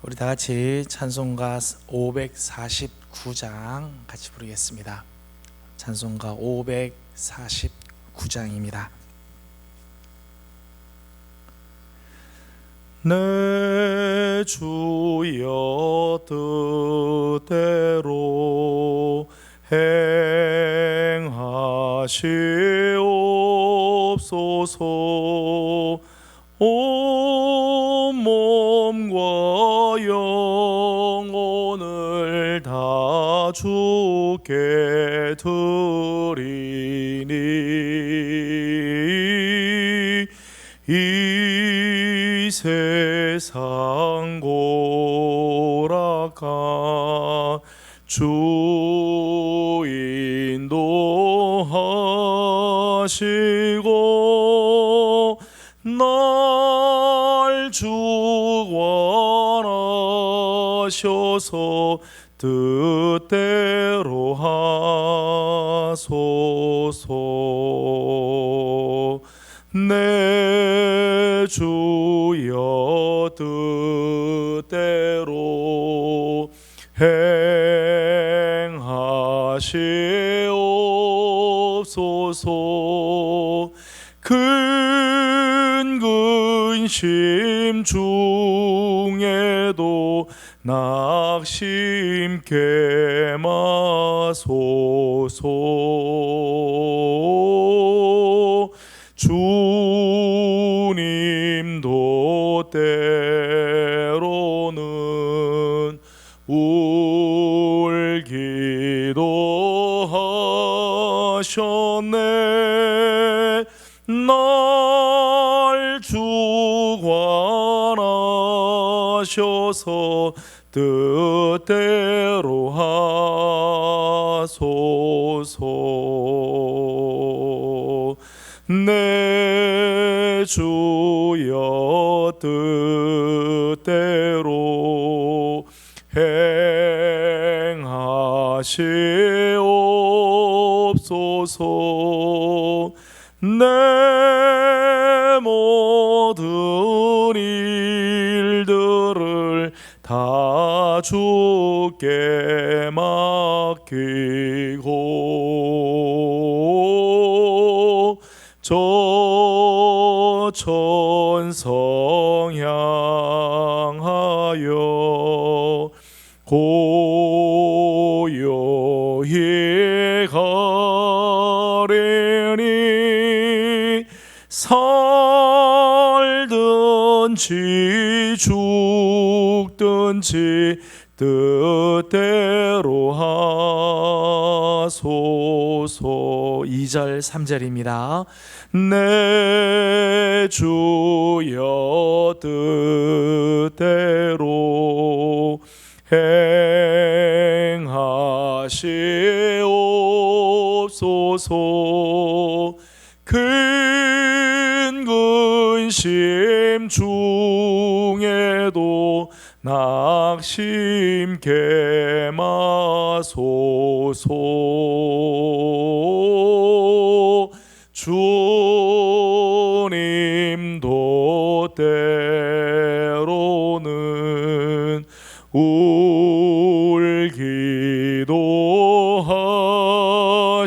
우리 다 같이 찬송가 549장 같이 부르겠습니다. 찬송가 549장입니다. 내 주여 뜻대로 행하시옵소서. 온 몸과 영혼을 다 주께 드리니 이 세상 고락한 주 인도하시고 날 주관하셔서 뜻대로 하소서. 내 주여 뜻대로 행하시옵소서. 큰 근심 중에도 낙심케 마소서. 주님도 때로는 울기도 하셨네. 날 주관하셔서 뜻대로 하소서. 내 주여 뜻대로 행하시옵소서. 내 모든 일들을 다 주께 맡기고 저 천성 향하여 고요히 가리니 살든지 죽든지 뜻대로 하소서. 2절 3절입니다. 내 주여 뜻대로 행하시옵소서. 큰 근심 중에도 낙심케 마소서. 주님도 때로는 울기도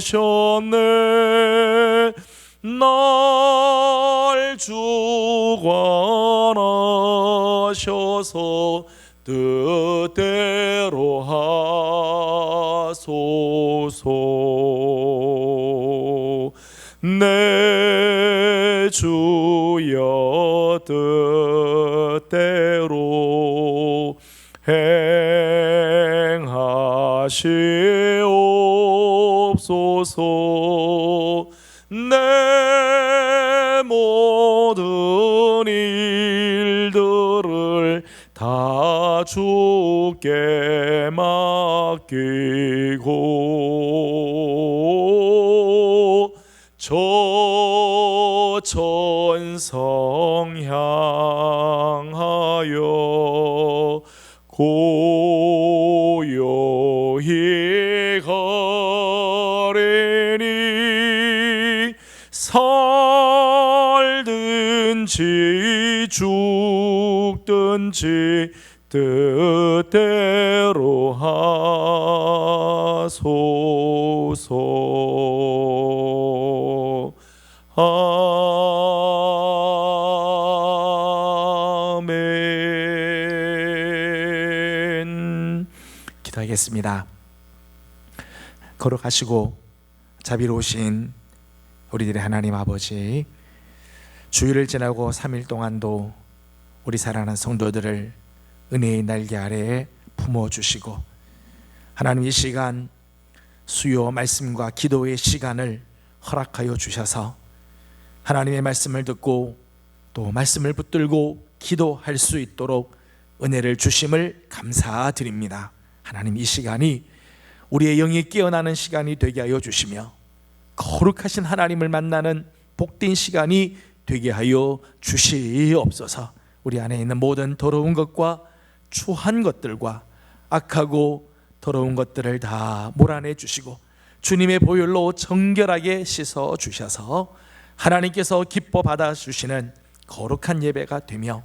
하셨네. 날 주관하셔서 뜻대로 하소서. 내 주여 뜻대로 행하시옵소서. 내 모든 일들을 다 주께 맡기고 저 천성 향하여 고요히 가리니 살든지 죽든지 뜻대로 하소서. 아멘. 기도하겠습니다. 거룩하시고 자비로우신 우리들의 하나님 아버지, 주일을 지나고 3일 동안도 우리 사랑하는 성도들을 은혜의 날개 아래에 품어주시고, 하나님 이 시간 수요 말씀과 기도의 시간을 허락하여 주셔서 하나님의 말씀을 듣고 또 말씀을 붙들고 기도할 수 있도록 은혜를 주심을 감사드립니다. 하나님 이 시간이 우리의 영이 깨어나는 시간이 되게 하여 주시며 거룩하신 하나님을 만나는 복된 시간이 되게 하여 주시옵소서. 우리 안에 있는 모든 더러운 것과 추한 것들과 악하고 더러운 것들을 다 몰아내 주시고 주님의 보혈로 정결하게 씻어 주셔서 하나님께서 기뻐 받아 주시는 거룩한 예배가 되며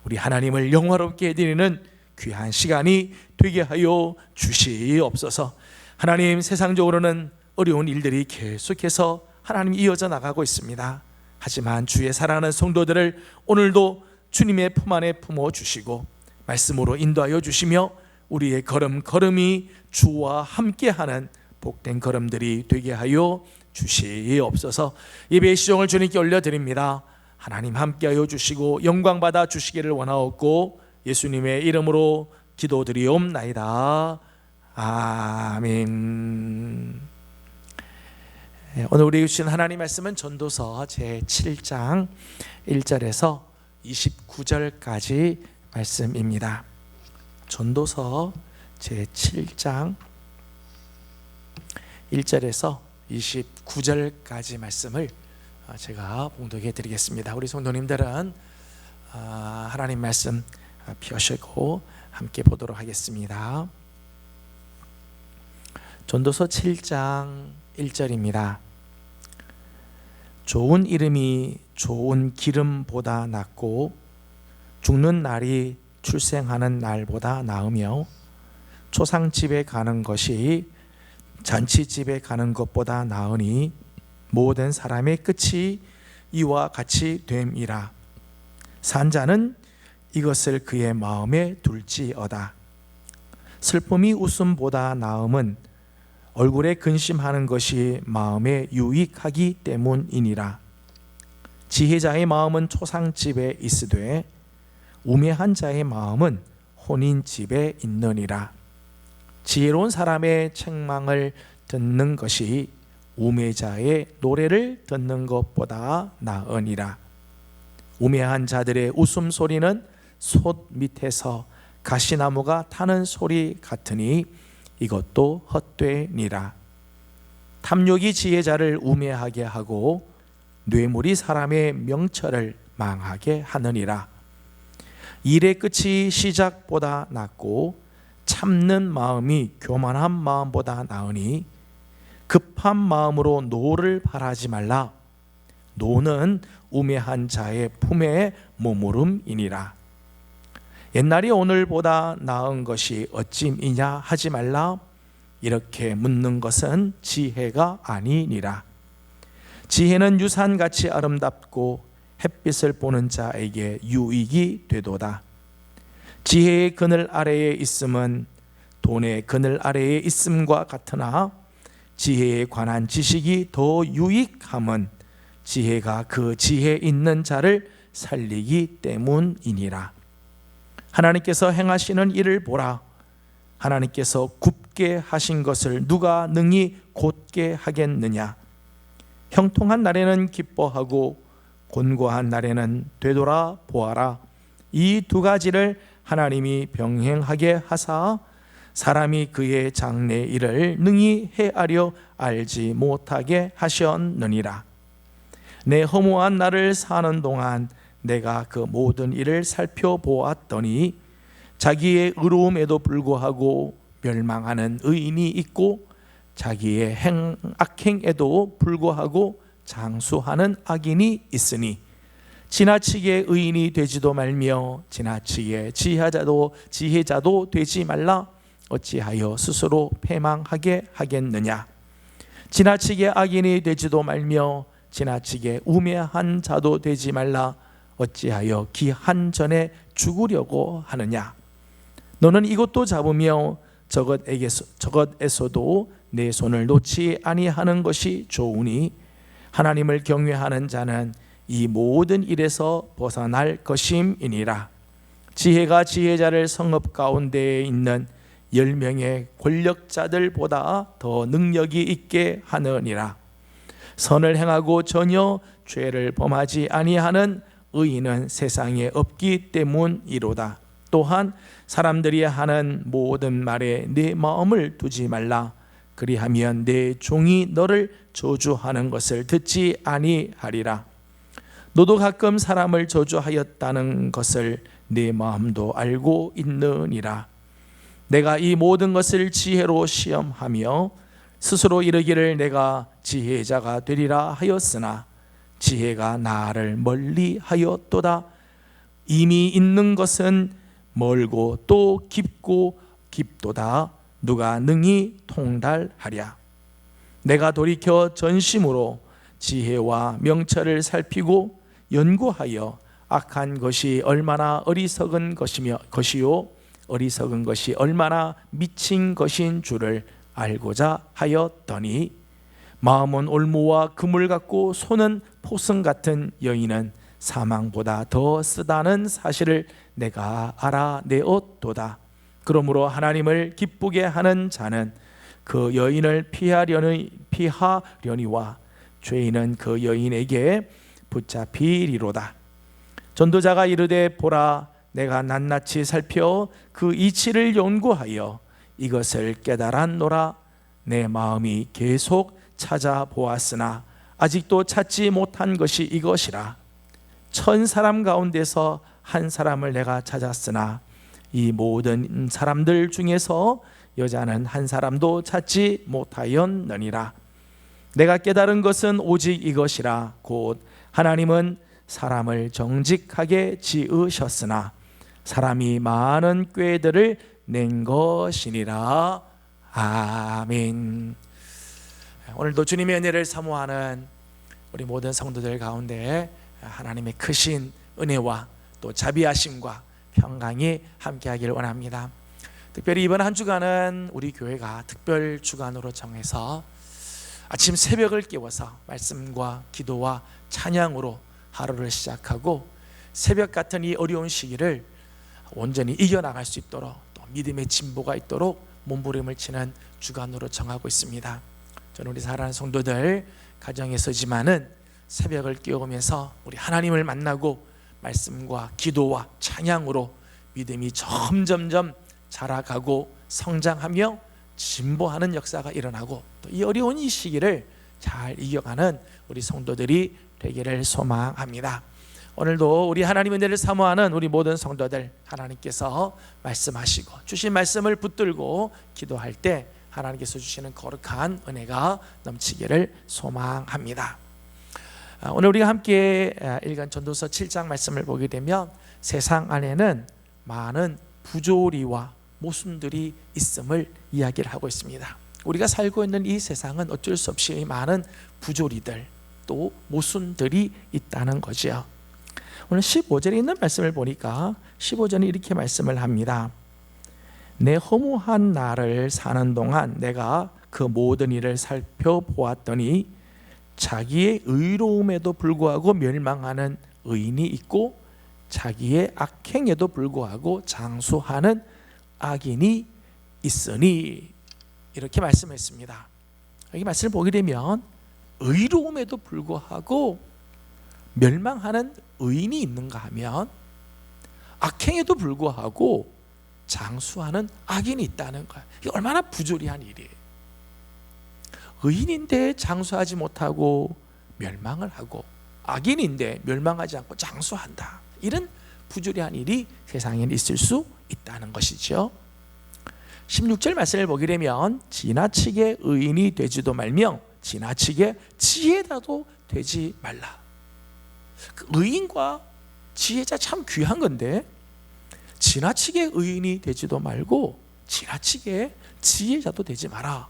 우리 하나님을 영화롭게 해드리는 귀한 시간이 되게 하여 주시옵소서. 하나님, 세상적으로는 어려운 일들이 계속해서 하나님 이어져 나가고 있습니다. 하지만 주의 사랑하는 성도들을 오늘도 주님의 품 안에 품어주시고 말씀으로 인도하여 주시며 우리의 걸음걸음이 주와 함께하는 복된 걸음들이 되게 하여 주시옵소서. 예배의 시종을 주님께 올려드립니다. 하나님 함께하여 주시고 영광 받아 주시기를 원하옵고 예수님의 이름으로 기도드리옵나이다. 아멘. 오늘 우리에게 주신 하나님 말씀은 전도서 제7장 1절에서 29절까지 말씀입니다. 전도서 제7장 1절에서 29절까지 말씀을 제가 봉독해 드리겠습니다. 우리 성도님들은 하나님 말씀 펴시고 함께 보도록 하겠습니다. 전도서 7장 1절입니다. 좋은 이름이 좋은 기름보다 낫고 죽는 날이 출생하는 날보다 나으며 초상집에 가는 것이 잔치집에 가는 것보다 나으니 모든 사람의 끝이 이와 같이 됨이라. 산자는 이것을 그의 마음에 둘지어다. 슬픔이 웃음보다 나음은 얼굴에 근심하는 것이 마음에 유익하기 때문이니라. 지혜자의 마음은 초상집에 있으되 우매한 자의 마음은 혼인집에 있느니라. 지혜로운 사람의 책망을 듣는 것이 우매자의 노래를 듣는 것보다 나으니라. 우매한 자들의 웃음소리는 솥 밑에서 가시나무가 타는 소리 같으니 이것도 헛되니라. 탐욕이 지혜자를 우매하게 하고 뇌물이 사람의 명철을 망하게 하느니라. 일의 끝이 시작보다 낫고 참는 마음이 교만한 마음보다 나으니 급한 마음으로 노를 바라지 말라. 노는 우매한 자의 품에 머무름이니라. 옛날이 오늘보다 나은 것이 어찌이냐 하지 말라. 이렇게 묻는 것은 지혜가 아니니라. 지혜는 유산같이 아름답고 햇빛을 보는 자에게 유익이 되도다. 지혜의 그늘 아래에 있음은 돈의 그늘 아래에 있음과 같으나 지혜에 관한 지식이 더 유익함은 지혜가 그 지혜 있는 자를 살리기 때문이니라. 하나님께서 행하시는 일을 보라. 하나님께서 굽게 하신 것을 누가 능히 곧게 하겠느냐. 형통한 날에는 기뻐하고 곤고한 날에는 되돌아 보아라. 이 두 가지를 하나님이 병행하게 하사 사람이 그의 장래 일을 능히 헤아려 알지 못하게 하셨느니라. 내 허무한 날을 사는 동안 내가 그 모든 일을 살펴보았더니 자기의 의로움에도 불구하고 멸망하는 의인이 있고 자기의 악행에도 불구하고 장수하는 악인이 있으니 지나치게 의인이 되지도 말며 지나치게 지혜자도 되지 말라. 어찌하여 스스로 패망하게 하겠느냐. 지나치게 악인이 되지도 말며 지나치게 우매한 자도 되지 말라. 어찌하여 기한 전에 죽으려고 하느냐. 너는 이것도 잡으며 저것에서도 내 손을 놓지 아니하는 것이 좋으니 하나님을 경외하는 자는 이 모든 일에서 벗어날 것임이니라. 지혜가 지혜자를 성읍 가운데에 있는 10명의 권력자들보다 더 능력이 있게 하느니라. 선을 행하고 전혀 죄를 범하지 아니하는 의인은 세상에 없기 때문이로다. 또한 사람들이 하는 모든 말에 내 마음을 두지 말라. 그리하면 내 종이 너를 저주하는 것을 듣지 아니하리라. 너도 가끔 사람을 저주하였다는 것을 내 마음도 알고 있느니라. 내가 이 모든 것을 지혜로 시험하며 스스로 이르기를 내가 지혜자가 되리라 하였으나 지혜가 나를 멀리 하였도다. 이미 있는 것은 멀고 또 깊고 깊도다. 누가 능히 통달하랴. 내가 돌이켜 전심으로 지혜와 명철을 살피고 연구하여 악한 것이 얼마나 어리석은 것이요 어리석은 것이 얼마나 미친 것인 줄을 알고자 하였더니 마음은 올무와 그물 같고 손은 포승 같은 여인은 사망보다 더 쓰다는 사실을 내가 알아내었도다. 그러므로 하나님을 기쁘게 하는 자는 그 여인을 피하려니와 죄인은 그 여인에게 붙잡히리로다. 전도자가 이르되 보라, 내가 낱낱이 살펴 그 이치를 연구하여 이것을 깨달았노라. 내 마음이 계속 찾아보았으나 아직도 찾지 못한 것이 이것이라. 1000사람 가운데서 한 사람을 내가 찾았으나 이 모든 사람들 중에서 여자는 한 사람도 찾지 못하였느니라. 내가 깨달은 것은 오직 이것이라. 곧 하나님은 사람을 정직하게 지으셨으나 사람이 많은 꾀들을 낸 것이니라. 아멘. 오늘도 주님의 은혜를 사모하는 우리 모든 성도들 가운데 하나님의 크신 은혜와 또 자비하심과 평강이 함께하기를 원합니다. 특별히 이번 한 주간은 우리 교회가 특별 주간으로 정해서 아침 새벽을 깨워서 말씀과 기도와 찬양으로 하루를 시작하고 새벽 같은 이 어려운 시기를 온전히 이겨나갈 수 있도록 또 믿음의 진보가 있도록 몸부림을 치는 주간으로 정하고 있습니다. 저는 우리 사랑하는 성도들 가정에서지만은 새벽을 깨우면서 우리 하나님을 만나고 말씀과 기도와 찬양으로 믿음이 점점점 자라가고 성장하며 진보하는 역사가 일어나고 또 이 어려운 이 시기를 잘 이겨가는 우리 성도들이 되기를 소망합니다. 오늘도 우리 하나님의 은혜를 사모하는 우리 모든 성도들, 하나님께서 말씀하시고 주신 말씀을 붙들고 기도할 때 하나님께서 주시는 거룩한 은혜가 넘치기를 소망합니다. 오늘 우리가 함께 읽은 전도서 7장 말씀을 보게 되면 세상 안에는 많은 부조리와 모순들이 있음을 이야기를 하고 있습니다. 우리가 살고 있는 이 세상은 어쩔 수 없이 많은 부조리들 또 모순들이 있다는 거죠. 오늘 15절에 있는 말씀을 보니까 15절에 이렇게 말씀을 합니다. 내 허무한 날을 사는 동안 내가 그 모든 일을 살펴보았더니 자기의 의로움에도 불구하고 멸망하는 의인이 있고 자기의 악행에도 불구하고 장수하는 악인이 있으니, 이렇게 말씀했습니다. 여기 말씀을 보게 되면 의로움에도 불구하고 멸망하는 의인이 있는가 하면 악행에도 불구하고 장수하는 악인이 있다는 거예요. 이게 얼마나 부조리한 일이에요. 의인인데 장수하지 못하고 멸망을 하고 악인인데 멸망하지 않고 장수한다. 이런 부조리한 일이 세상에 있을 수 있다는 것이죠. 16절 말씀을 보게 되면 지나치게 의인이 되지도 말며 지나치게 지혜자도 되지 말라. 그 의인과 지혜자 참 귀한 건데 지나치게 의인이 되지도 말고 지나치게 지혜자도 되지 마라.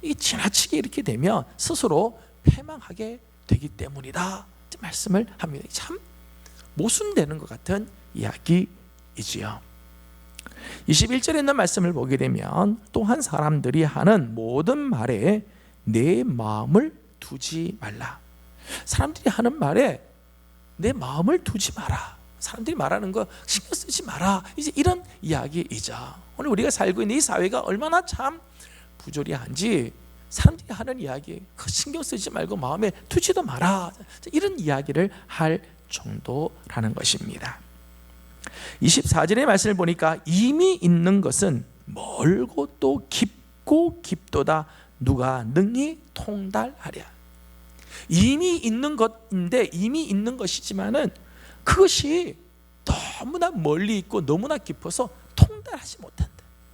이게 지나치게 이렇게 되면 스스로 패망하게 되기 때문이다 말씀을 합니다. 참 모순되는 것 같은 이야기이지요. 21절에 있는 말씀을 보게 되면 또한 사람들이 하는 모든 말에 내 마음을 두지 말라. 사람들이 하는 말에 내 마음을 두지 마라. 사람들이 말하는 거 신경 쓰지 마라. 이제 이런 이야기이죠. 오늘 우리가 살고 있는 이 사회가 얼마나 참 부조리한지 사람들이 하는 이야기 신경 쓰지 말고 마음에 두지도 마라. 이런 이야기를 할 정도라는 것입니다. 24절의 말씀을 보니까 이미 있는 것은 멀고 또 깊고 깊도다 누가 능히 통달하랴. 이미 있는 것인데 이미 있는 것이지만은 그것이 너무나 멀리 있고 너무나 깊어서 통달하지 못한다.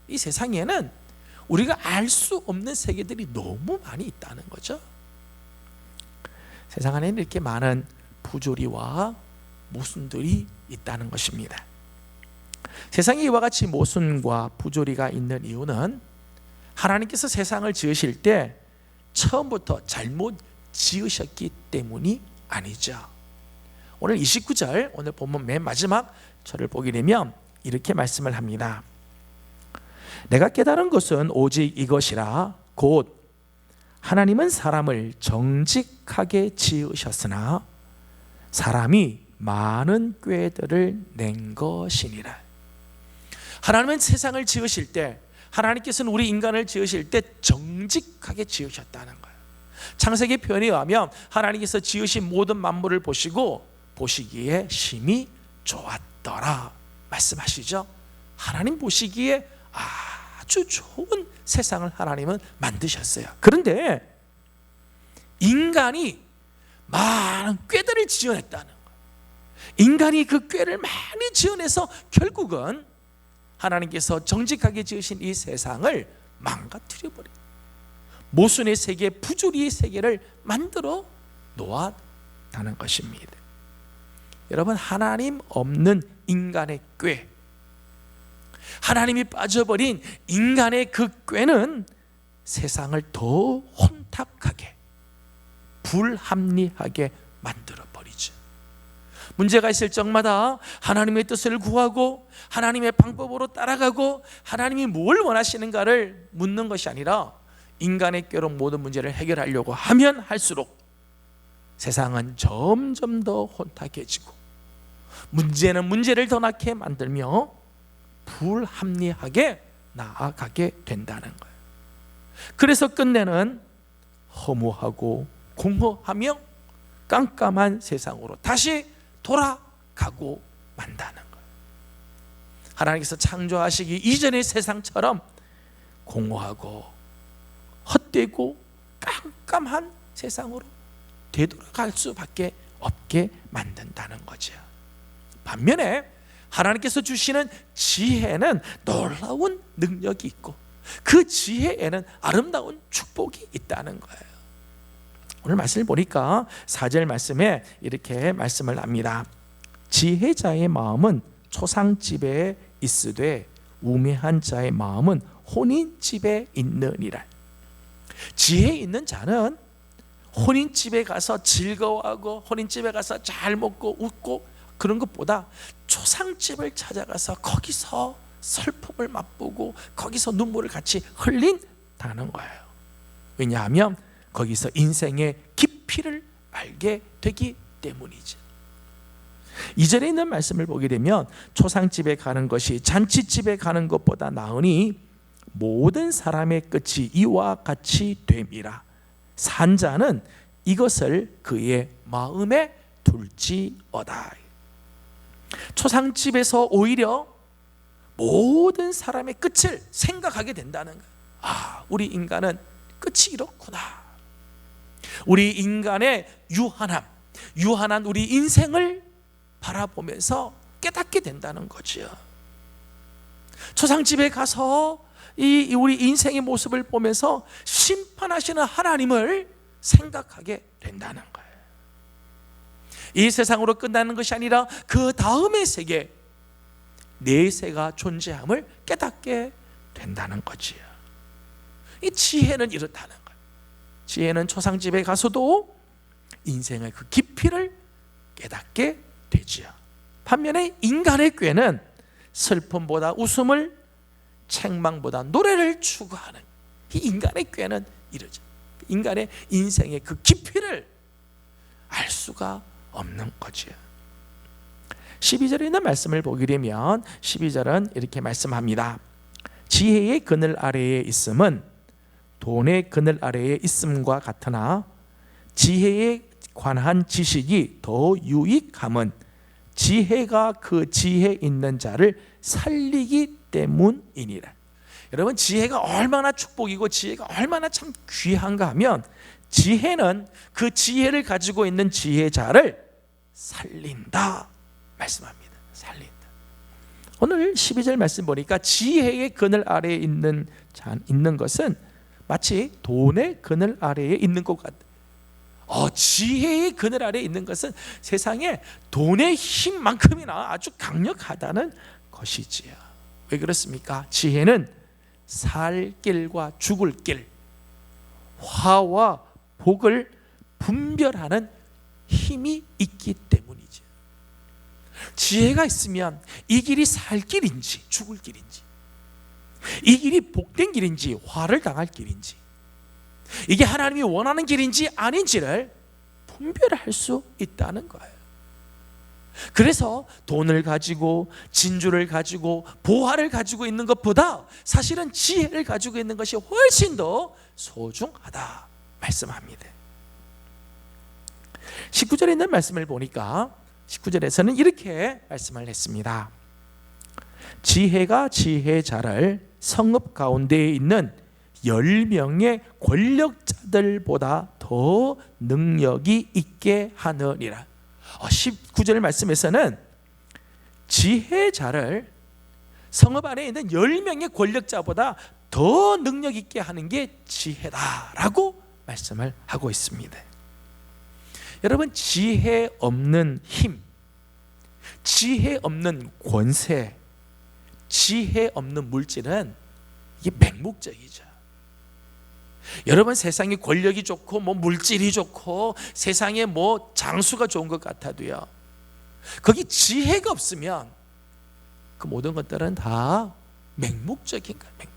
이 세상에는 우리가 알 수 없는 세계들이 너무 많이 있다는 거죠. 세상 안에는 이렇게 많은 부조리와 모순들이 있다는 것입니다. 세상에 이와 같이 모순과 부조리가 있는 이유는 하나님께서 세상을 지으실 때 처음부터 잘못 지으셨기 때문이 아니죠. 오늘 29절 오늘 본문 맨 마지막 절을 보게 되면 이렇게 말씀을 합니다. 내가 깨달은 것은 오직 이것이라 곧 하나님은 사람을 정직하게 지으셨으나 사람이 많은 꾀들을 낸 것이니라. 하나님은 세상을 지으실 때 하나님께서는 우리 인간을 지으실 때 정직하게 지으셨다는 거예요. 창세기 표현에 의하면 하나님께서 지으신 모든 만물을 보시고 보시기에 심히 좋았더라 말씀하시죠. 하나님 보시기에 아주 좋은 세상을 하나님은 만드셨어요. 그런데 인간이 많은 꾀들을 지어냈다는 거예요. 인간이 그 꾀를 많이 지어내서 결국은 하나님께서 정직하게 지으신 이 세상을 망가뜨려버린 모순의 세계, 부조리의 세계를 만들어 놓았다는 것입니다. 여러분, 하나님 없는 인간의 꾀, 하나님이 빠져버린 인간의 그 꾀는 세상을 더 혼탁하게 불합리하게 만들어버리죠. 문제가 있을 적마다 하나님의 뜻을 구하고 하나님의 방법으로 따라가고 하나님이 뭘 원하시는가를 묻는 것이 아니라 인간의 꾀로 모든 문제를 해결하려고 하면 할수록 세상은 점점 더 혼탁해지고 문제는 문제를 더 낳게 만들며 불합리하게 나아가게 된다는 거예요. 그래서 끝내는 허무하고 공허하며 깜깜한 세상으로 다시 돌아가고 만다는 거예요. 하나님께서 창조하시기 이전의 세상처럼 공허하고 헛되고 깜깜한 세상으로 되돌아갈 수밖에 없게 만든다는 거죠. 반면에 하나님께서 주시는 지혜는 놀라운 능력이 있고 그 지혜에는 아름다운 축복이 있다는 거예요. 오늘 말씀을 보니까 4절 말씀에 이렇게 말씀을 합니다. 지혜자의 마음은 초상집에 있으되 우매한 자의 마음은 혼인집에 있느니라. 지혜 있는 자는 혼인집에 가서 즐거워하고 혼인집에 가서 잘 먹고 웃고 그런 것보다 초상집을 찾아가서 거기서 슬픔을 맛보고 거기서 눈물을 같이 흘린다는 거예요. 왜냐하면 거기서 인생의 깊이를 알게 되기 때문이죠. 이전에 있는 말씀을 보게 되면 초상집에 가는 것이 잔치집에 가는 것보다 나으니 모든 사람의 끝이 이와 같이 됨이라. 산 자는 이것을 그의 마음에 둘지어다. 초상집에서 오히려 모든 사람의 끝을 생각하게 된다는 거예요. 우리 인간은 끝이 이렇구나. 우리 인간의 유한한 우리 인생을 바라보면서 깨닫게 된다는 거죠. 초상집에 가서 우리 인생의 모습을 보면서 심판하시는 하나님을 생각하게 된다는 거예요. 이 세상으로 끝나는 것이 아니라 그 다음의 세계, 내세가 존재함을 깨닫게 된다는 거지요. 이 지혜는 이렇다는 거예요. 지혜는 초상집에 가서도 인생의 그 깊이를 깨닫게 되지요. 반면에 인간의 꾀는 슬픔보다 웃음을, 책망보다 노래를 추구하는, 이 인간의 꾀는 이러죠. 인간의 인생의 그 깊이를 알 수가 없는 거지요. 12절에 있는 말씀을 보게 되면 12절은 이렇게 말씀합니다. 지혜의 그늘 아래에 있음은 돈의 그늘 아래에 있음과 같으나 지혜에 관한 지식이 더 유익함은 지혜가 그 지혜 있는 자를 살리기 때문이니라. 여러분, 지혜가 얼마나 축복이고 지혜가 얼마나 참 귀한가 하면 지혜는 그 지혜를 가지고 있는 지혜자를 살린다 말씀합니다. 살린다. 오늘 12절 말씀 보니까 지혜의 그늘 아래에 있는 것은 마치 돈의 그늘 아래에 있는 것 같아요. 지혜의 그늘 아래에 있는 것은 세상에 돈의 힘만큼이나 아주 강력하다는 것이지요. 왜 그렇습니까? 지혜는 살 길과 죽을 길, 화와 복을 분별하는 힘이 있기 때문이죠. 지혜가 있으면 이 길이 살 길인지 죽을 길인지, 이 길이 복된 길인지 화를 당할 길인지, 이게 하나님이 원하는 길인지 아닌지를 분별할 수 있다는 거예요. 그래서 돈을 가지고 진주를 가지고 보화를 가지고 있는 것보다 사실은 지혜를 가지고 있는 것이 훨씬 더 소중하다 말씀합니다. 19절에 있는 말씀을 보니까 19절에서는 이렇게 말씀을 했습니다. 지혜가 지혜자를 성읍 가운데에 있는 10명의 권력자들보다 더 능력이 있게 하느니라. 19절 말씀에서는 지혜자를 성읍 안에 있는 10명의 권력자보다 더 능력 있게 하는 게 지혜다라고 말씀을 하고 있습니다. 여러분, 지혜 없는 힘, 지혜 없는 권세, 지혜 없는 물질은 이게 맹목적이죠. 여러분, 세상에 권력이 좋고 물질이 좋고 세상에 장수가 좋은 것 같아도요, 거기 지혜가 없으면 그 모든 것들은 다 맹목적인 거예요.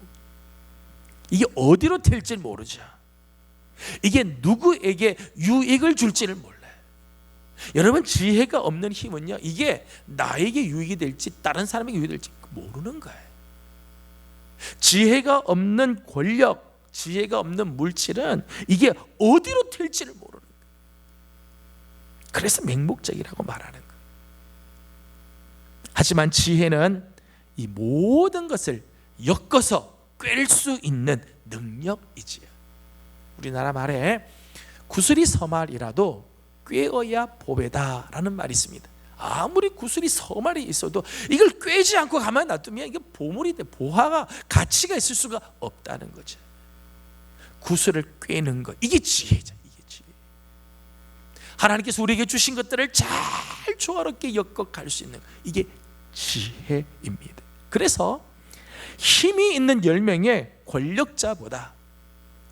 이게 어디로 튈지 모르죠. 이게 누구에게 유익을 줄지를 몰라요. 여러분, 지혜가 없는 힘은요, 이게 나에게 유익이 될지 다른 사람에게 유익이 될지 모르는 거예요. 지혜가 없는 권력, 지혜가 없는 물질은 이게 어디로 튈지를 모르는 거예요. 그래서 맹목적이라고 말하는 거예요. 하지만 지혜는 이 모든 것을 엮어서 꿰를 수 있는 능력이지요. 우리나라 말에 구슬이 서말이라도 꿰어야 보배다라는 말이 있습니다. 아무리 구슬이 서말이 있어도 이걸 꿰지 않고 가만 놔두면 이게 보물이 돼, 보화가 가치가 있을 수가 없다는 거죠. 구슬을 꿰는 것, 이게 지혜죠. 이게 지혜. 하나님께서 우리에게 주신 것들을 잘 조화롭게 엮어 갈 수 있는 것, 이게 지혜입니다. 그래서 힘이 있는 10명의 권력자보다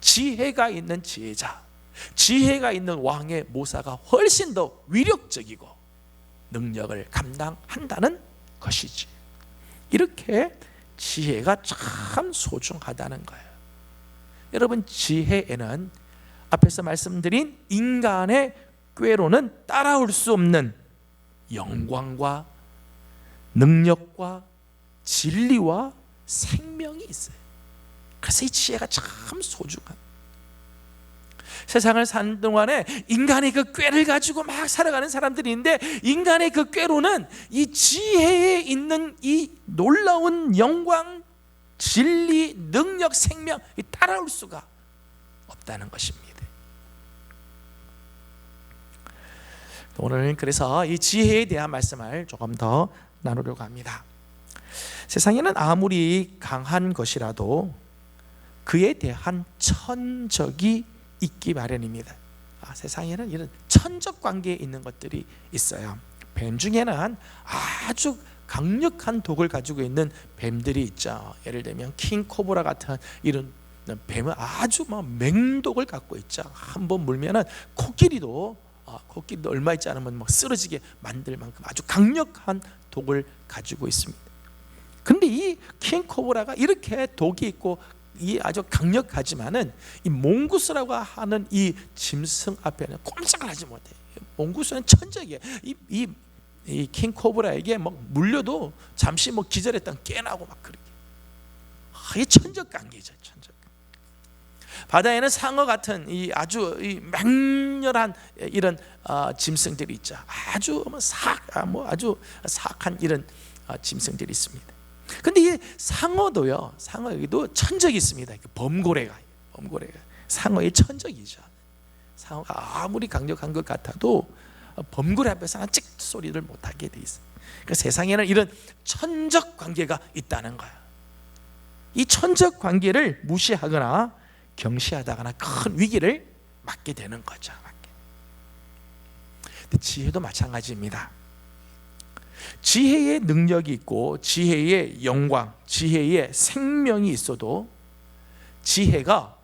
지혜가 있는 지혜자, 지혜가 있는 왕의 모사가 훨씬 더 위력적이고 능력을 감당한다는 것이지. 이렇게 지혜가 참 소중하다는 거예요. 여러분, 지혜에는 앞에서 말씀드린 인간의 꾀로는 따라올 수 없는 영광과 능력과 진리와 생명이 있어요. 그래서 이 지혜가 참 소중한, 세상을 사는 동안에 인간의 그 꾀를 가지고 막 살아가는 사람들이 있는데, 인간의 그 꾀로는 이 지혜에 있는 이 놀라운 영광, 진리, 능력, 생명, 따라올 수가 없다는 것입니다. 오늘은 그래서 이 지혜에 대한 말씀을 조금 더 나누려고 합니다. 세상에는 아무리 강한 것이라도 그에 대한 천적이 있기 마련입니다. 세상에는 이런 천적 관계에 있는 것들이 있어요. 뱀 중에는 아주 강력한 독을 가지고 있는 뱀들이 있죠. 예를 들면 킹코브라 같은 이런 뱀은 아주 맹독을 갖고 있죠. 한번 물면은 코끼리도 얼마 있지 않으면 쓰러지게 만들 만큼 아주 강력한 독을 가지고 있습니다. 근데 이 킹코브라가 이렇게 독이 있고 이 아주 강력하지만은 이 몽구스라고 하는 이 짐승 앞에는 꼼짝을 하지 못해요. 몽구스는 천적이에요. 이 킹코브라에게 물려도 잠시 기절했던 깨나고 그렇게. 이게 천적 관계죠. 천적. 바다에는 상어 같은 이 아주 맹렬한 이런 짐승들이 있죠. 아주 아주 사악한 이런 짐승들이 있습니다. 근데 이 상어도요, 상어에도 천적이 있습니다. 범고래가 상어의 천적이죠. 상어가 아무리 강력한 것 같아도 범고래 앞에서는 찍 소리를 못하게 돼 있어요. 그러니까 세상에는 이런 천적 관계가 있다는 거예요. 이 천적 관계를 무시하거나 경시하다거나 큰 위기를 맞게 되는 거죠. 근데 지혜도 마찬가지입니다. 지혜의 능력이 있고 지혜의 영광, 지혜의 생명이 있어도 지혜가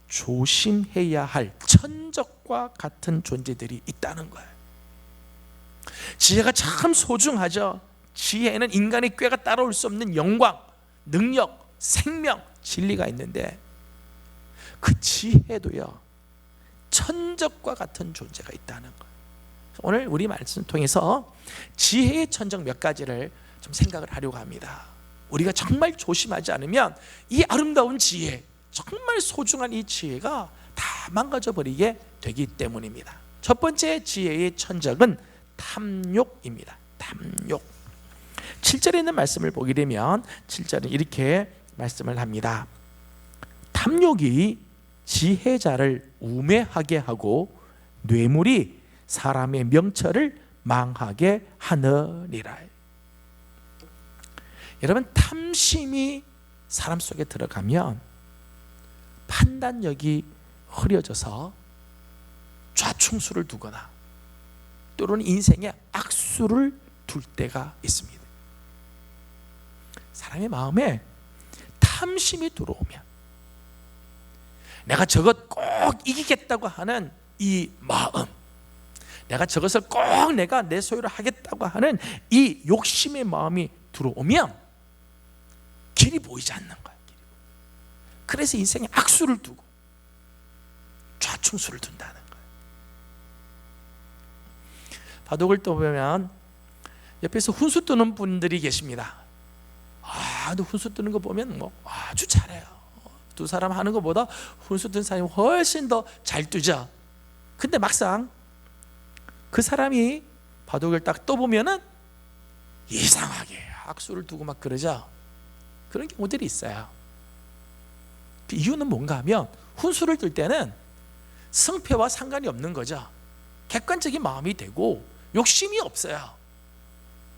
조심해야 할 천적과 같은 존재들이 있다는 거예요. 지혜가 참 소중하죠. 지혜에는 인간의 꾀가 따라올 수 없는 영광, 능력, 생명, 진리가 있는데 그 지혜도요, 천적과 같은 존재가 있다는 거예요. 오늘 우리 말씀을 통해서 지혜의 천적 몇 가지를 좀 생각을 하려고 합니다. 우리가 정말 조심하지 않으면 이 아름다운 지혜, 정말 소중한 이 지혜가 다 망가져 버리게 되기 때문입니다. 첫 번째 지혜의 천적은 탐욕입니다. 탐욕. 7절에 있는 말씀을 보게 되면 7절은 이렇게 말씀을 합니다. 탐욕이 지혜자를 우매하게 하고 뇌물이 사람의 명철을 망하게 하느니라. 여러분, 탐심이 사람 속에 들어가면 판단력이 흐려져서 좌충수를 두거나 때로는 인생에 악수를 둘 때가 있습니다. 사람의 마음에 탐심이 들어오면 내가 저것 꼭 이기겠다고 하는 이 마음, 내가 저것을 꼭 내가 내 소유로 하겠다고 하는 이 욕심의 마음이 들어오면 길이 보이지 않는 거예요. 그래서 인생에 악수를 두고 좌충수를 둔다는 거예요. 바둑을 떠보면 옆에서 훈수 뜨는 분들이 계십니다. 근데 훈수 뜨는 거 보면 아주 잘해요. 두 사람 하는 것보다 훈수 뜨는 사람이 훨씬 더 잘 뜨죠. 근데 막상 그 사람이 바둑을 딱 떠보면은 이상하게 악수를 두고 막 그러죠. 그런 경우들이 있어요. 그 이유는 뭔가 하면 훈수를 뜰 때는 승패와 상관이 없는 거죠. 객관적인 마음이 되고 욕심이 없어요.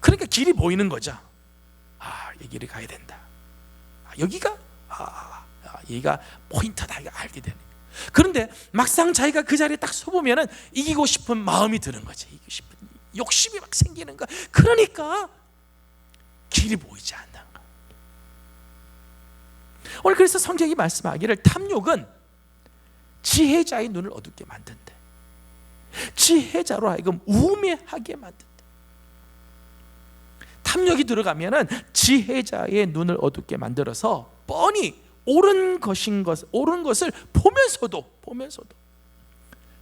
그러니까 길이 보이는 거죠. 이 길이 가야 된다. 여기가 포인트다. 이거 알게 되는. 그런데 막상 자기가 그 자리에 딱 서보면은 이기고 싶은 마음이 드는 거지. 이기고 싶은 욕심이 막 생기는 거. 그러니까 길이 보이지 않는 거. 오늘 그래서 성경이 말씀하기를 탐욕은 지혜자의 눈을 어둡게 만든대. 지혜자로 하여금 우매하게 만든대. 탐욕이 들어가면은 지혜자의 눈을 어둡게 만들어서 뻔히 옳은 것을 보면서도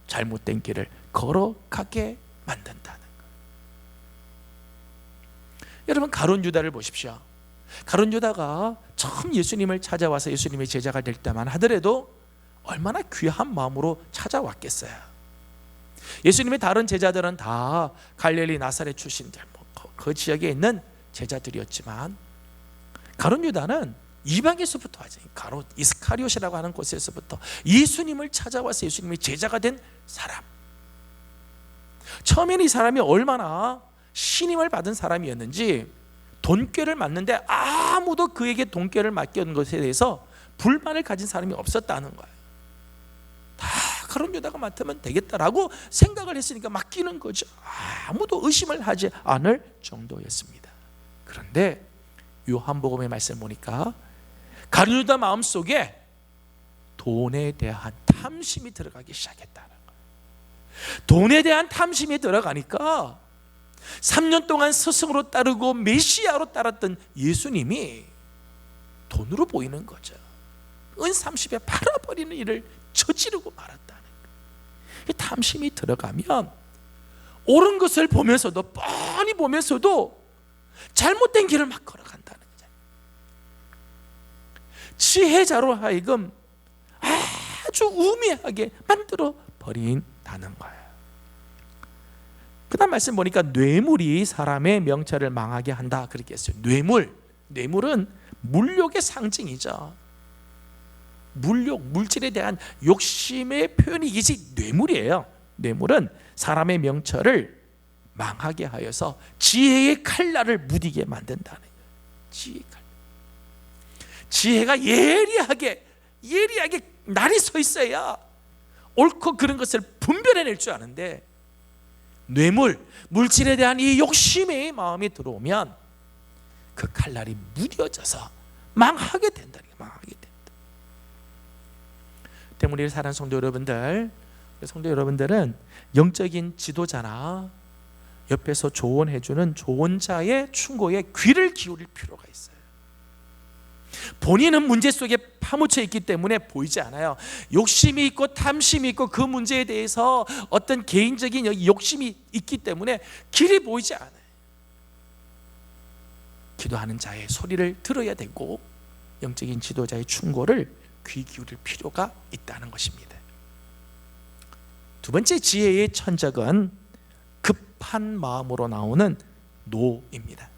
잘못된 길을 걸어가게 만든다는 거예요. 여러분, 가룟 유다를 보십시오. 가룟 유다가 처음 예수님을 찾아와서 예수님의 제자가 될 때만 하더라도 얼마나 귀한 마음으로 찾아왔겠어요. 예수님의 다른 제자들은 다 갈릴리 나사렛 출신들, 그 지역에 있는 제자들이었지만 가룟 유다는 이방에서부터 하죠. 가롯 이스카리옷이라고 하는 곳에서부터 예수님을 찾아와서 예수님의 제자가 된 사람. 처음에는 이 사람이 얼마나 신임을 받은 사람이었는지 돈꾀를 맞는데 아무도 그에게 돈꾀를 맡겨는 것에 대해서 불만을 가진 사람이 없었다는 거예요. 다 가룟 유다가 맡으면 되겠다라고 생각을 했으니까 맡기는 거죠. 아무도 의심을 하지 않을 정도였습니다. 그런데 요한복음의 말씀 보니까 가룟 유다 마음속에 돈에 대한 탐심이 들어가기 시작했다는 거예요. 돈에 대한 탐심이 들어가니까 3년 동안 스승으로 따르고 메시아로 따랐던 예수님이 돈으로 보이는 거죠. 은 30에 팔아버리는 일을 저지르고 말았다는 거예요. 탐심이 들어가면 옳은 것을 보면서도 뻔히 보면서도 잘못된 길을 막 걸어간다는 거죠. 지혜자로 하여금 아주 우매하게 만들어 버린다는 거예요. 그 다음 말씀 보니까 뇌물이 사람의 명철을 망하게 한다 그렇게 했어요. 뇌물은 물욕의 상징이죠. 물질에 대한 욕심의 표현이지 뇌물이에요. 뇌물은 사람의 명철을 망하게 하여서 지혜의 칼날을 무디게 만든다는 거예요. 지혜의 칼날. 지혜가 예리하게 날이 서 있어야 옳고 그른 것을 분별해낼 줄 아는데 물질에 대한 이 욕심의 마음이 들어오면 그 칼날이 무뎌져서 망하게 된다. 때문에 사랑하는 성도 여러분들은 영적인 지도자나 옆에서 조언해주는 조언자의 충고에 귀를 기울일 필요가 있어요. 본인은 문제 속에 파묻혀 있기 때문에 보이지 않아요. 욕심이 있고 탐심이 있고 그 문제에 대해서 어떤 개인적인 욕심이 있기 때문에 길이 보이지 않아요. 기도하는 자의 소리를 들어야 되고 영적인 지도자의 충고를 귀 기울일 필요가 있다는 것입니다. 두 번째 지혜의 천적은 급한 마음으로 나오는 노입니다.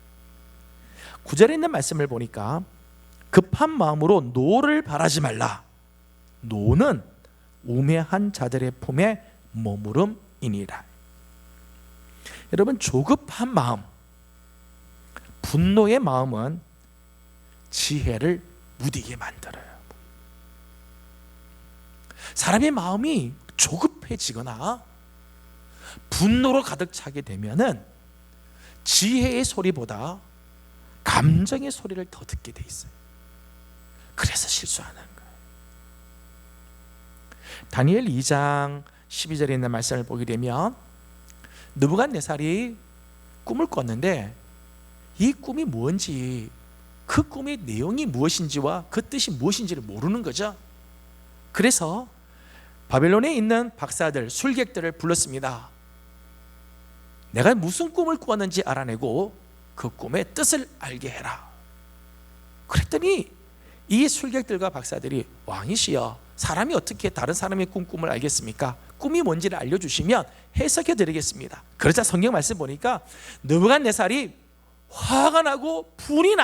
9절에 있는 말씀을 보니까 급한 마음으로 노를 바라지 말라. 노는 우매한 자들의 품에 머무름이니라. 여러분, 조급한 마음, 분노의 마음은 지혜를 무디게 만들어요. 사람의 마음이 조급해지거나 분노로 가득 차게 되면은 지혜의 소리보다 감정의 소리를 더 듣게 돼 있어요. 그래서 실수하는 거예요. 다니엘 2장 12절에 있는 말씀을 보게 되면 느부갓네살이 꿈을 꿨는데 이 꿈이 뭔지, 그 꿈의 내용이 무엇인지와 그 뜻이 무엇인지를 모르는 거죠. 그래서 바벨론에 있는 박사들, 술객들을 불렀습니다. 내가 무슨 꿈을 꾸었는지 알아내고 그 꿈의 뜻을 알게 해라. 그랬더니 이 술객들과 박사들이, 왕이시여, 사람이 어떻게 다른 사람의 꿈을 알겠습니까? 꿈이 뭔지를 알려주시면 해석해 드리겠습니다. 그러자 성경 말씀 보니까 느부갓네살이 화가 나고 분이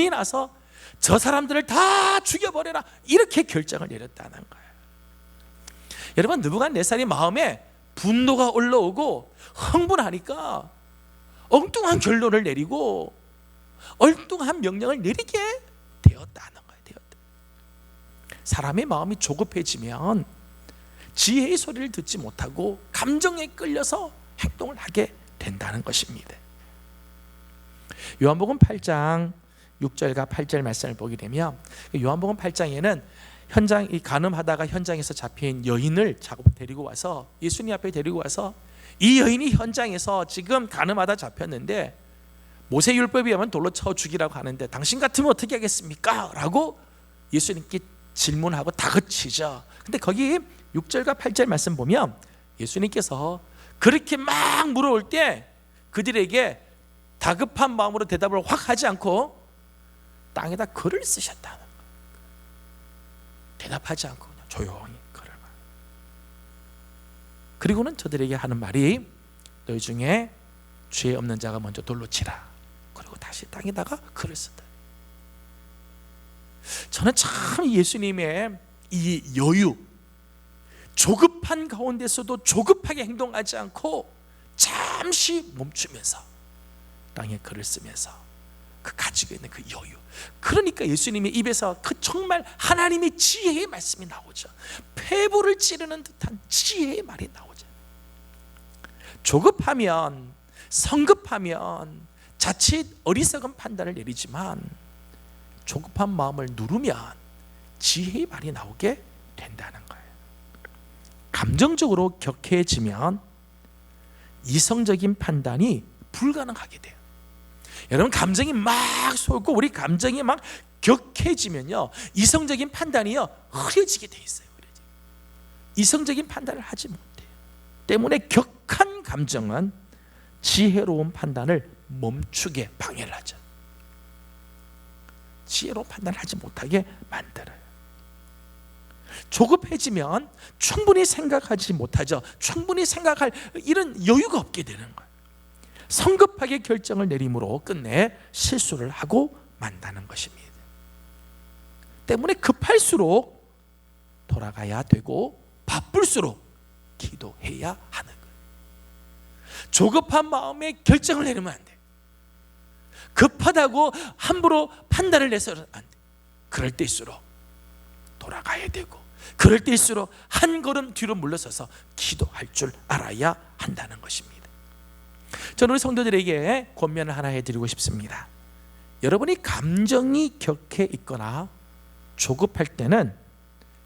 나서 저 사람들을 다 죽여버려라, 이렇게 결정을 내렸다는 거예요. 여러분, 느부갓네살이 마음에 분노가 올라오고 흥분하니까 엉뚱한 결론을 내리고 엉뚱한 명령을 내리게 되었다는 거예요. 사람의 마음이 조급해지면 지혜의 소리를 듣지 못하고 감정에 끌려서 행동을 하게 된다는 것입니다. 요한복음 8장 6절과 8절 말씀을 보게 되면 요한복음 8장에는 이 간음하다가 현장에서 잡힌 여인을 데리고 와서 예수님 앞에 데리고 와서 이 여인이 현장에서 지금 간음하다 잡혔는데 모세율법에 의하면 돌로 쳐 죽이라고 하는데 당신 같으면 어떻게 하겠습니까? 라고 예수님께 질문하고 다그치죠. 근데 거기 6절과 8절 말씀 보면 예수님께서 그렇게 막 물어올 때 그들에게 다급한 마음으로 대답을 확 하지 않고 땅에다 글을 쓰셨다는 거예요. 대답하지 않고 그냥 조용히 글을 말. 그리고는 저들에게 하는 말이, 너희 중에 죄 없는 자가 먼저 돌로 치라. 그리고 다시 땅에다가 글을 쓴다. 저는 참 예수님의 이 여유, 조급한 가운데서도 조급하게 행동하지 않고 잠시 멈추면서 땅에 글을 쓰면서 그 가지고 있는 그 여유. 그러니까 예수님의 입에서 그 정말 하나님의 지혜의 말씀이 나오죠. 폐부를 찌르는 듯한 지혜의 말이 나오죠. 조급하면, 성급하면 자칫 어리석은 판단을 내리지만 조급한 마음을 누르면 지혜의 말이 나오게 된다는 거예요. 감정적으로 격해지면 이성적인 판단이 불가능하게 돼요. 여러분, 감정이 막 솟고 우리 감정이 막 격해지면요, 이성적인 판단이요 흐려지게 돼 있어요. 이성적인 판단을 하지 못해요. 때문에 격한 감정은 지혜로운 판단을 멈추게 방해를 하죠. 지혜로운 판단을 하지 못하게 만들어요. 조급해지면 충분히 생각하지 못하죠. 충분히 생각할 이런 여유가 없게 되는 거예요. 성급하게 결정을 내림으로 끝내 실수를 하고 만다는 것입니다. 때문에 급할수록 돌아가야 되고 바쁠수록 기도해야 하는 거예요. 조급한 마음에 결정을 내리면 안 돼요. 급하다고 함부로 판단을 내서는 안 돼요. 그럴 때일수록 돌아가야 되고, 그럴 때일수록 한 걸음 뒤로 물러서서 기도할 줄 알아야 한다는 것입니다. 저는 우리 성도들에게 권면을 하나 해드리고 싶습니다. 여러분이 감정이 격해 있거나 조급할 때는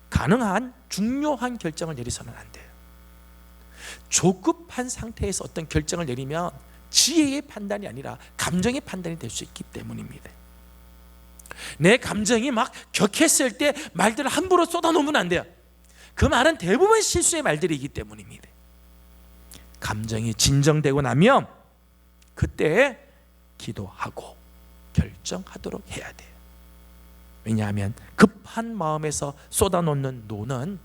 가능한 중요한 결정을 내리서는 안 돼요. 조급한 상태에서 어떤 결정을 내리면 지혜의 판단이 아니라 감정의 판단이 될 수 있기 때문입니다. 내 감정이 막 격했을 때 말들을 함부로 쏟아놓으면 안 돼요. 그 말은 대부분 실수의 말들이기 때문입니다. 감정이 진정되고 나면 그때 기도하고 결정하도록 해야 돼요. 왜냐하면 급한 마음에서 쏟아놓는 노는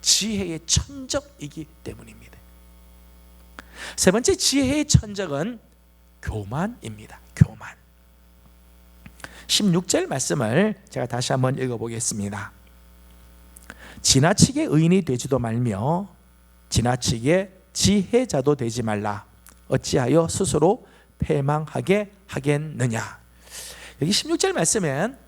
지혜의 천적이기 때문입니다. 세 번째 지혜의 천적은 교만입니다. 교만. 16절 말씀을 제가 다시 한번 읽어보겠습니다. 지나치게 의인이 되지도 말며 지나치게 지혜자도 되지 말라. 어찌하여 스스로 패망하게 하겠느냐. 여기 16절 말씀엔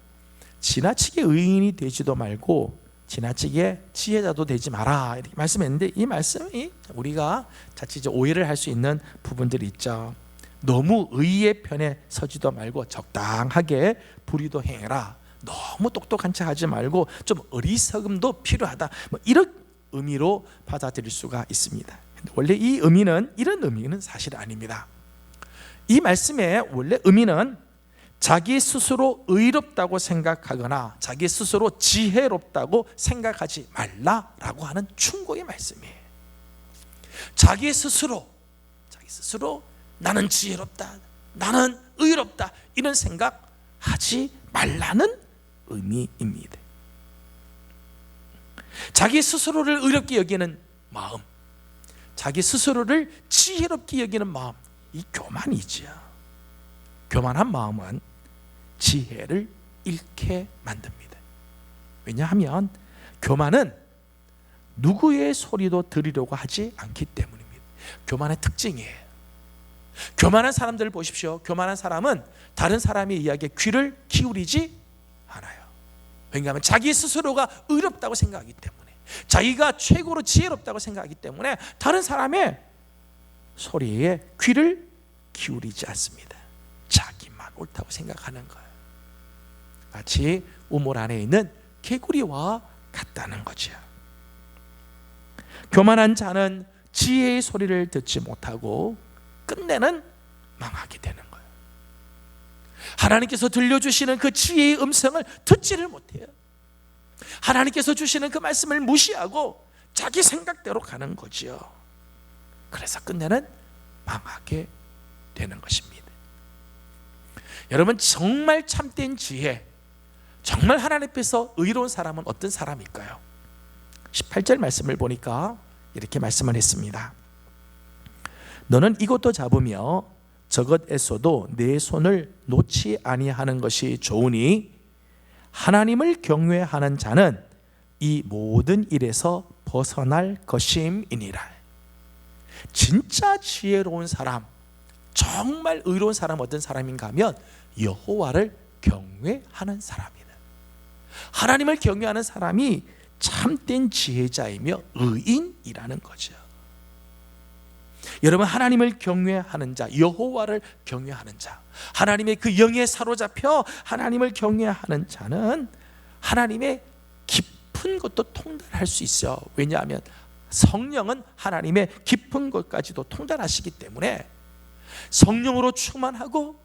지나치게 의인이 되지도 말고 지나치게 지혜자도 되지 마라 이렇게 말씀했는데, 이 말씀이 우리가 자칫 오해를 할 수 있는 부분들이 있죠. 너무 의의 편에 서지도 말고 적당하게 불의도 행해라. 너무 똑똑한 척 하지 말고 좀 어리석음도 필요하다. 이런 의미로 받아들일 수가 있습니다. 원래 이 의미는, 이런 의미는 사실 아닙니다. 이 말씀의 원래 의미는 자기 스스로 의롭다고 생각하거나 자기 스스로 지혜롭다고 생각하지 말라라고 하는 충고의 말씀이에요. 자기 스스로 나는 지혜롭다, 나는 의롭다, 이런 생각하지 말라는 의미입니다. 자기 스스로를 의롭게 여기는 마음, 자기 스스로를 지혜롭게 여기는 마음, 이 교만이지요. 교만한 마음은 지혜를 잃게 만듭니다. 왜냐하면 교만은 누구의 소리도 들으려고 하지 않기 때문입니다. 교만의 특징이에요. 교만한 사람들을 보십시오. 교만한 사람은 다른 사람의 이야기에 귀를 기울이지 않아요. 왜냐하면 자기 스스로가 의롭다고 생각하기 때문에, 자기가 최고로 지혜롭다고 생각하기 때문에 다른 사람의 소리에 귀를 기울이지 않습니다. 자기만 옳다고 생각하는 거예요. 마치 우물 안에 있는 개구리와 같다는 거죠. 교만한 자는 지혜의 소리를 듣지 못하고 끝내는 망하게 되는 거예요. 하나님께서 들려주시는 그 지혜의 음성을 듣지를 못해요. 하나님께서 주시는 그 말씀을 무시하고 자기 생각대로 가는 거지요. 그래서 끝내는 망하게 되는 것입니다. 여러분, 정말 참된 지혜, 정말 하나님 앞에서 의로운 사람은 어떤 사람일까요? 18절 말씀을 보니까 이렇게 말씀을 했습니다. 너는 이것도 잡으며 저것 애써도 내 손을 놓지 아니하는 것이 좋으니 하나님을 경외하는 자는 이 모든 일에서 벗어날 것임이니라. 진짜 지혜로운 사람, 정말 의로운 사람 어떤 사람인가 하면 여호와를 경외하는 사람이다. 하나님을 경외하는 사람이 참된 지혜자이며 의인이라는 거죠. 여러분, 하나님을 경외하는 자, 여호와를 경외하는 자, 하나님의 그 영에 사로잡혀 하나님을 경외하는 자는 하나님의 깊은 것도 통달할 수 있어요. 왜냐하면 성령은 하나님의 깊은 것까지도 통달하시기 때문에 성령으로 충만하고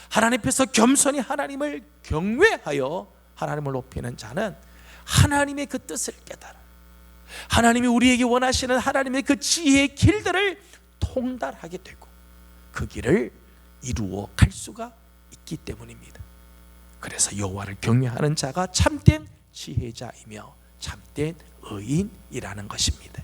하나님 앞에서 겸손히 하나님을 경외하여 하나님을 높이는 자는 하나님의 그 뜻을 깨달아 하나님이 우리에게 원하시는 하나님의 그 지혜의 길들을 통달하게 되고 그 길을 이루어 갈 수가 있기 때문입니다. 그래서 여호와를 경외하는 자가 참된 지혜자이며 참된 의인이라는 것입니다.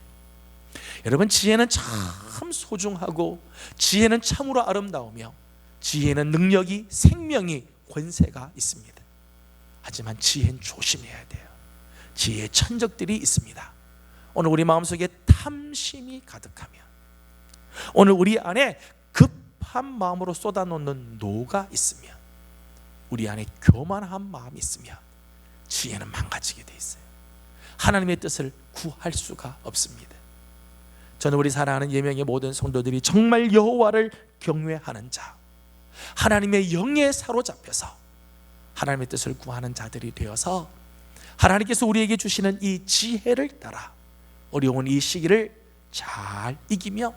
여러분, 지혜는 참 소중하고 지혜는 참으로 아름다우며 지혜는 능력이, 생명이, 권세가 있습니다. 하지만 지혜는 조심해야 돼요. 지혜의 천적들이 있습니다. 오늘 우리 마음속에 탐심이 가득하면, 오늘 우리 안에 급한 마음으로 쏟아놓는 노가 있으면, 우리 안에 교만한 마음이 있으면 지혜는 망가지게 돼 있어요. 하나님의 뜻을 구할 수가 없습니다. 저는 우리 사랑하는 예명의 모든 성도들이 정말 여호와를 경외하는 자, 하나님의 영에 사로잡혀서 하나님의 뜻을 구하는 자들이 되어서 하나님께서 우리에게 주시는 이 지혜를 따라 어려운 이 시기를 잘 이기며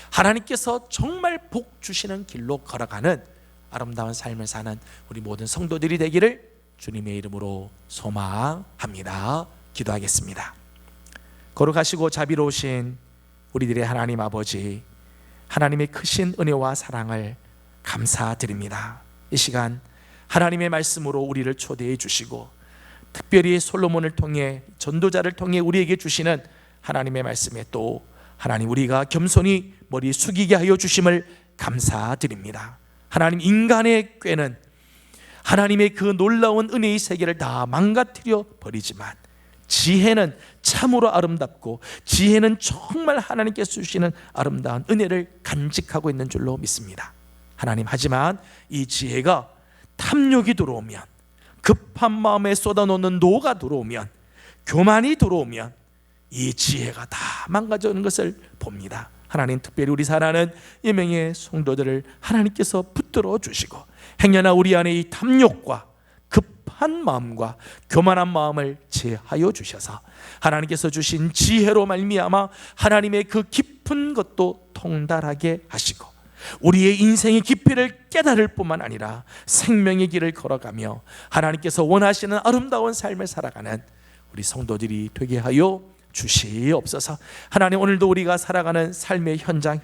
하나님께서 정말 복 주시는 길로 걸어가는 아름다운 삶을 사는 우리 모든 성도들이 되기를 주님의 이름으로 소망합니다. 기도하겠습니다. 거룩하시고 자비로우신 우리들의 하나님 아버지, 하나님의 크신 은혜와 사랑을 감사드립니다. 이 시간 하나님의 말씀으로 우리를 초대해 주시고 특별히 솔로몬을 통해, 전도자를 통해 우리에게 주시는 하나님의 말씀에 또 하나님 우리가 겸손히 머리 숙이게 하여 주심을 감사드립니다. 하나님, 인간의 꾀는 하나님의 그 놀라운 은혜의 세계를 다 망가뜨려 버리지만 지혜는 참으로 아름답고 지혜는 정말 하나님께서 주시는 아름다운 은혜를 간직하고 있는 줄로 믿습니다. 하나님, 하지만 이 지혜가 탐욕이 들어오면, 급한 마음에 쏟아놓는 노가 들어오면, 교만이 들어오면 이 지혜가 다 망가지는 것을 봅니다. 하나님, 특별히 우리 사랑하는 예명의 성도들을 하나님께서 붙들어 주시고 행여나 우리 안에 이 탐욕과 급한 마음과 교만한 마음을 제하여 주셔서 하나님께서 주신 지혜로 말미암아 하나님의 그 깊은 것도 통달하게 하시고 우리의 인생의 깊이를 깨달을 뿐만 아니라 생명의 길을 걸어가며 하나님께서 원하시는 아름다운 삶을 살아가는 우리 성도들이 되게 하여 주시옵소서. 하나님, 오늘도 우리가 살아가는 삶의 현장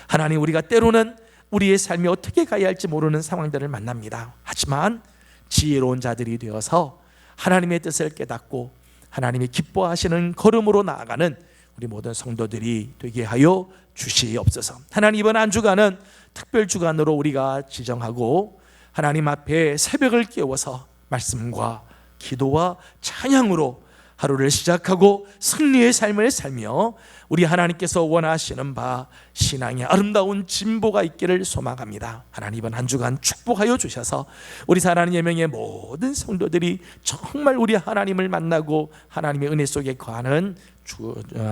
하나님, 우리가 때로는 우리의 삶이 어떻게 가야 할지 모르는 상황들을 만납니다. 하지만 지혜로운 자들이 되어서 하나님의 뜻을 깨닫고 하나님이 기뻐하시는 걸음으로 나아가는 우리 모든 성도들이 되게 하여 주시옵소서. 하나님, 이번 한 주간은 특별 주간으로 우리가 지정하고 하나님 앞에 새벽을 깨워서 말씀과 기도와 찬양으로 하루를 시작하고 승리의 삶을 살며 우리 하나님께서 원하시는 바 신앙의 아름다운 진보가 있기를 소망합니다. 하나님, 이번 한 주간 축복하여 주셔서 우리 사랑하는 예명의 모든 성도들이 정말 우리 하나님을 만나고 하나님의 은혜 속에 거하는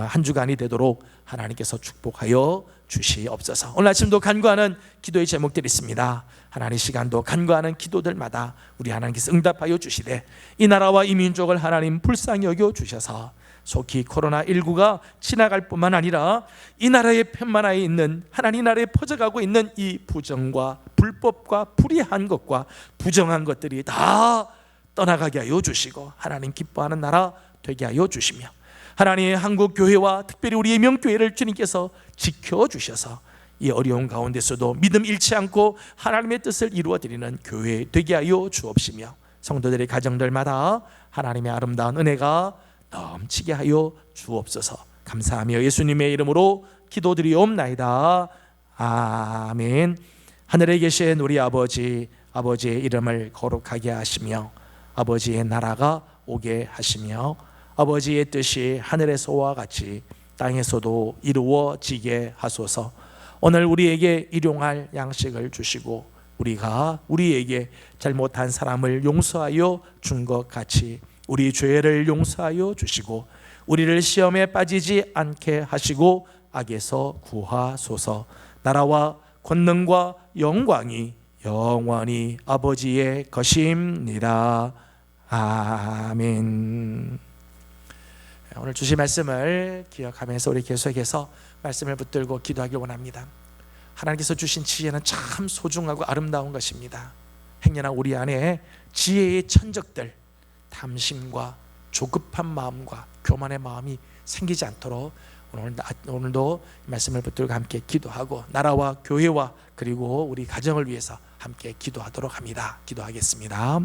한 주간이 되도록 하나님께서 축복하여 주시옵소서. 오늘 아침도 간구하는 기도의 제목들이 있습니다. 하나님, 시간도 간구하는 기도들마다 우리 하나님께서 응답하여 주시되 이 나라와 이 민족을 하나님 불쌍히 여겨 주셔서 속히 코로나19가 지나갈 뿐만 아니라 이 나라의 편만하에 있는, 하나님 나라에 퍼져가고 있는 이 부정과 불법과 불의한 것과 부정한 것들이 다 떠나가게 하여 주시고 하나님 기뻐하는 나라 되게 하여 주시며 하나님의 한국 교회와 특별히 우리의 명교회를 주님께서 지켜주셔서 이 어려운 가운데서도 믿음 잃지 않고 하나님의 뜻을 이루어드리는 교회 되게 하여 주옵시며 성도들의 가정들마다 하나님의 아름다운 은혜가 넘치게 하여 주옵소서. 감사하며 예수님의 이름으로 기도드리옵나이다. 아멘. 하늘에 계신 우리 아버지, 아버지의 이름을 거룩하게 하시며 아버지의 나라가 오게 하시며 아버지의 뜻이 하늘에서와 같이 땅에서도 이루어지게 하소서. 오늘 우리에게 일용할 양식을 주시고 우리가 우리에게 잘못한 사람을 용서하여 준 것 같이 우리 죄를 용서하여 주시고 우리를 시험에 빠지지 않게 하시고 악에서 구하소서. 나라와 권능과 영광이 영원히 아버지의 것입니다. 아멘. 오늘 주신 말씀을 기억하면서 우리 계속해서 말씀을 붙들고 기도하길 원합니다. 하나님께서 주신 지혜는 참 소중하고 아름다운 것입니다. 행여나 우리 안에 지혜의 천적들, 탐심과 조급한 마음과 교만의 마음이 생기지 않도록 오늘도 말씀을 붙들고 함께 기도하고 나라와 교회와 그리고 우리 가정을 위해서 함께 기도하도록 합니다. 기도하겠습니다.